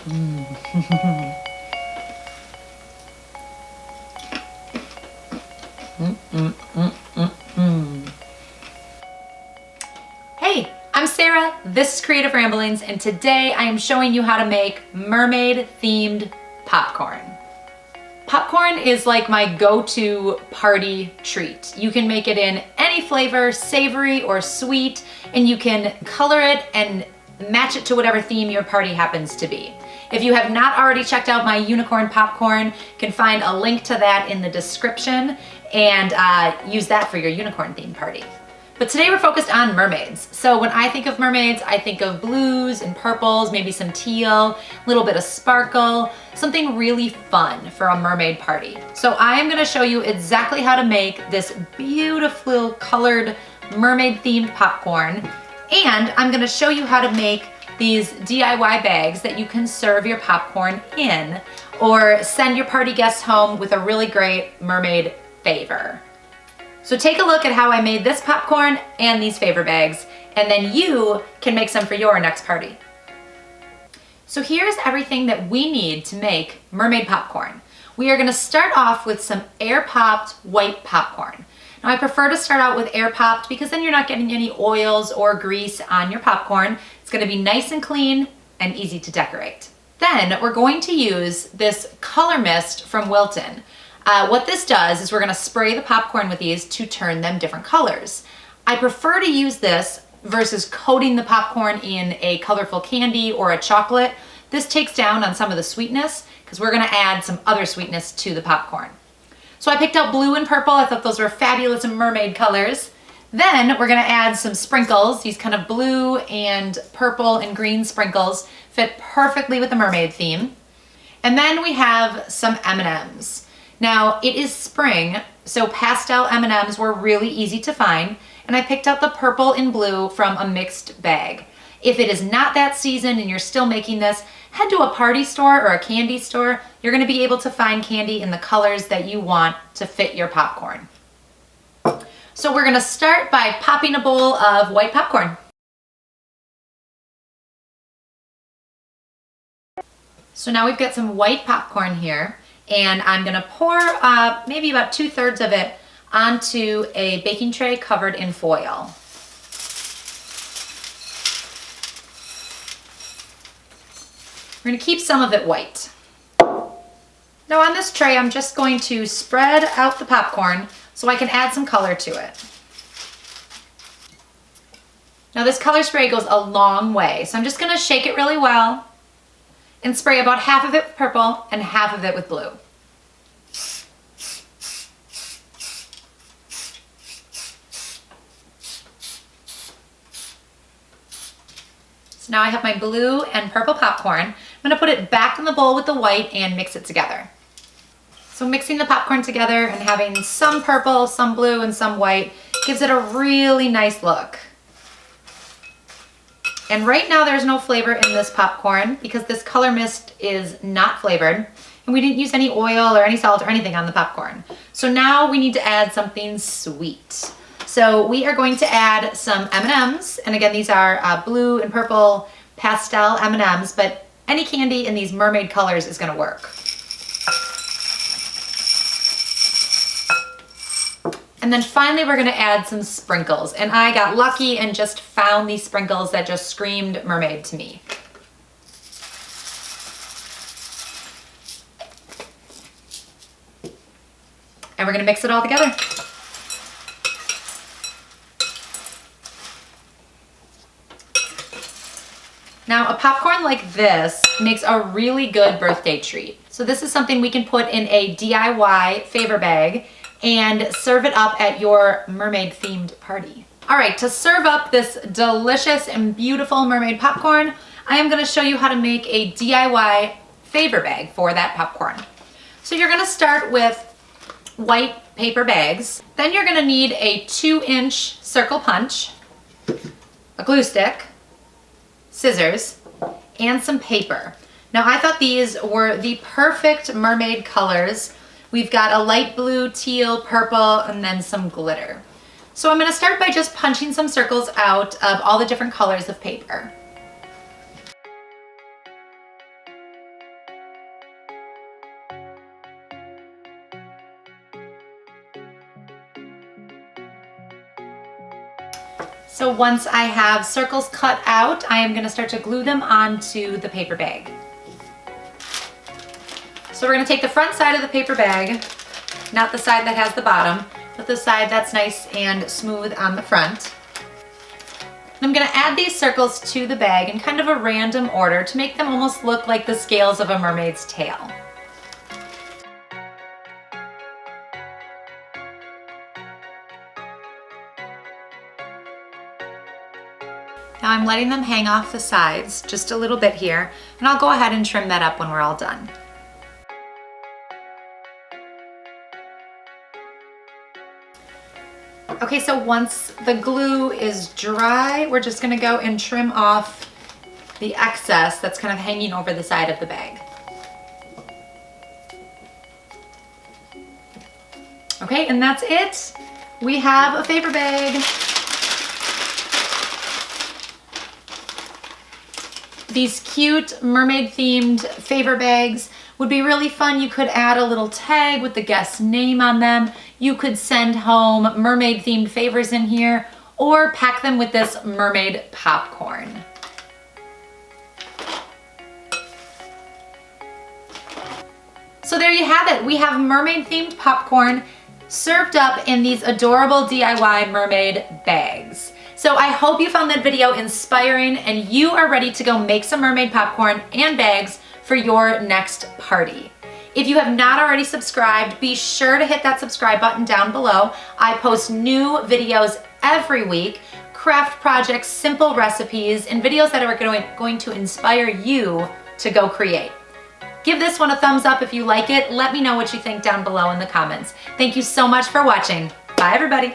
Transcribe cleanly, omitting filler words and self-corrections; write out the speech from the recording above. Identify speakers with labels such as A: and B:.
A: Hey, I'm Sarah, this is Creative Ramblings, and today I am showing you how to make mermaid themed popcorn. Popcorn is like my go-to party treat. You can make it in any flavor, savory or sweet, and you can color it and match it to whatever theme your party happens to be. If you have not already checked out my unicorn popcorn, you can find a link to that in the description and use that for your unicorn themed party. But today we're focused on mermaids. So when I think of mermaids, I think of blues and purples, maybe some teal, a little bit of sparkle, something really fun for a mermaid party. So I am gonna show you exactly how to make this beautiful colored mermaid themed popcorn. And I'm gonna show you how to make these DIY bags that you can serve your popcorn in or send your party guests home with a really great mermaid favor. So take a look at how I made this popcorn and these favor bags, and then you can make some for your next party. So here's everything that we need to make mermaid popcorn. We are gonna start off with some air-popped white popcorn. Now I prefer to start out with air-popped because then you're not getting any oils or grease on your popcorn. It's gonna be nice and clean and easy to decorate. Then we're going to use this color mist from Wilton. What this does is we're gonna spray the popcorn with these to turn them different colors. I prefer to use this versus coating the popcorn in a colorful candy or a chocolate. This takes down on some of the sweetness because we're gonna add some other sweetness to the popcorn. So I picked out blue and purple. I thought those were fabulous mermaid colors. Then we're gonna add some sprinkles. These kind of blue and purple and green sprinkles fit perfectly with the mermaid theme. And then we have some M&Ms. Now it is spring, so pastel M&Ms were really easy to find, and I picked out the purple and blue from a mixed bag. If it is not that season and you're still making this, head to a party store or a candy store. You're gonna be able to find candy in the colors that you want to fit your popcorn. So we're gonna start by popping a bowl of white popcorn. So now we've got some white popcorn here, and I'm gonna pour maybe about 2/3 of it onto a baking tray covered in foil. We're gonna keep some of it white. Now on this tray, I'm just going to spread out the popcorn so I can add some color to it. Now this color spray goes a long way, so I'm just gonna shake it really well and spray about half of it with purple and half of it with blue. So now I have my blue and purple popcorn. I'm gonna put it back in the bowl with the white and mix it together. So mixing the popcorn together and having some purple, some blue, and some white gives it a really nice look. And right now there's no flavor in this popcorn because this color mist is not flavored, and we didn't use any oil or any salt or anything on the popcorn. So now we need to add something sweet. So we are going to add some M&Ms, and again these are blue and purple pastel M&Ms, but any candy in these mermaid colors is gonna work. And then finally we're gonna add some sprinkles. And I got lucky and just found these sprinkles that just screamed mermaid to me. And we're gonna mix it all together. Now a popcorn like this makes a really good birthday treat. So this is something we can put in a DIY favor bag and serve it up at your mermaid themed party. All right, to serve up this delicious and beautiful mermaid popcorn, I am gonna show you how to make a DIY favor bag for that popcorn. So you're gonna start with white paper bags. Then you're gonna need a 2-inch circle punch, a glue stick, scissors, and some paper. Now I thought these were the perfect mermaid colors. We've got a light blue, teal, purple, and then some glitter. So I'm gonna start by just punching some circles out of all the different colors of paper. So once I have circles cut out, I am gonna start to glue them onto the paper bag. So we're gonna take the front side of the paper bag, not the side that has the bottom, but the side that's nice and smooth on the front. And I'm gonna add these circles to the bag in kind of a random order to make them almost look like the scales of a mermaid's tail. Now I'm letting them hang off the sides just a little bit here, and I'll go ahead and trim that up when we're all done. Okay, so once the glue is dry, we're just gonna go and trim off the excess that's kind of hanging over the side of the bag. Okay, and that's it. We have a paper bag. These cute mermaid themed favor bags would be really fun. You could add a little tag with the guest's name on them. You could send home mermaid themed favors in here or pack them with this mermaid popcorn. So there you have it. We have mermaid themed popcorn served up in these adorable DIY mermaid bags. So I hope you found that video inspiring and you are ready to go make some mermaid popcorn and bags for your next party. If you have not already subscribed, be sure to hit that subscribe button down below. I post new videos every week, craft projects, simple recipes, and videos that are going to inspire you to go create. Give this one a thumbs up if you like it. Let me know what you think down below in the comments. Thank you so much for watching. Bye everybody.